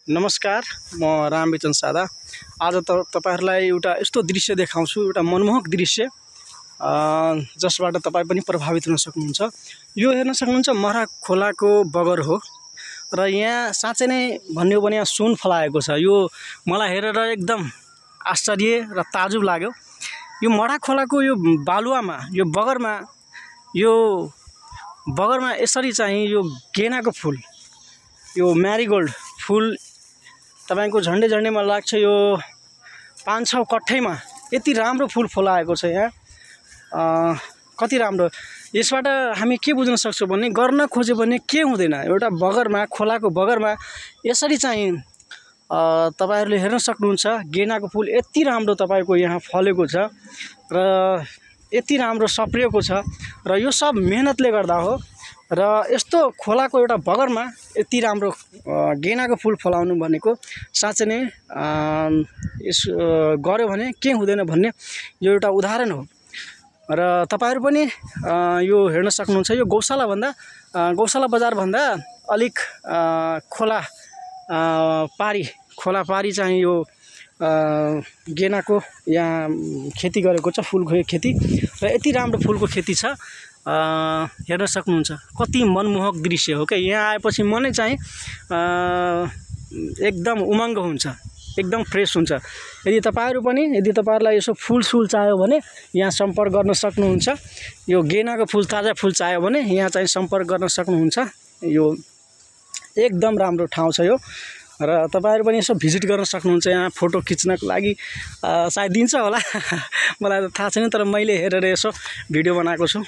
नमस्कार, म रामविचन सादा। आज तपाईहरुलाई एउटा यस्तो दृश्य देखाउँछु, एउटा मनमोहक दृश्य जसबाट तपाई पनि प्रभावित हुन सक्नुहुन्छ। यो हेर्न सक्नुहुन्छ मरा खोलाको बगर हो र यहाँ साँच्चै नै भन्नु हो भने यहाँ सुन फलाएको छ। यो मलाई हेरेर एकदम आश्चर्य र ताजुब लाग्यो। यो मरा खोलाको यो बालुवामा, यो बगरमा यसरी चाहिँ यो गेनाको फूल, यो म्यारीगोल्ड फूल तपाईको झन्डै मलाई लाग्छ यो 5-6 कट्ठैमा यति राम्रो फूल फलाएको छ। यहाँ कति राम्रो। यसबाट हामी के बुझ्न सक्छौं भने गर्न खोज्यो भने के हुँदैन। एउटा बगरमा, खोलाको बगरमा यसरी चाहिँ तपाईहरुले हेर्न सक्नुहुन्छ गेनाको फूल यति राम्रो तपाईको यहाँ फलेको छ र यति राम्रो सप्रिएको छ र यो सब मेहनतले गर्दा हो। र यस्तो खोलाको एउटा बगरमा यति राम्रो गेनाको फूल फलाउनु भनेको साँच्चै नै यस गर्यो भने के हुँदैन भन्ने यो एउटा उदाहरण हो। र तपाईहरु पनि यो हेर्न सक्नुहुन्छ। यो गौशाला बजार भन्दा अलिक खोला पारी चाहिँ यो गेनाको यहाँ खेती गरेको छ, फूलको खेती र यति राम्रो फूलको खेती छ। हेर्न सक्नुहुन्छ कति मनमोहक दृश्य हो के। यहाँ आएपछि मनै चाहिँ एकदम उमङ्ग हुन्छ, एकदम फ्रेश हुन्छ। यदि तपाईहरुलाई यसो फूल चाहियो भने यहाँ सम्पर्क गर्न सक्नुहुन्छ। यो गेनाको फूल, ताजा फूल चाहियो भने यहाँ चाहिँ सम्पर्क गर्न सक्नुहुन्छ। यो एकदम राम्रो ठाउँ छ यो र तपाईहरु पनि यसो भिजिट गर्न सक्नुहुन्छ। यहाँ फोटो खिच्नको लागि सायद दिन्छ होला मलाई त थाहा छैन, तर मैले हेरेर यसो भिडियो बनाएको छु।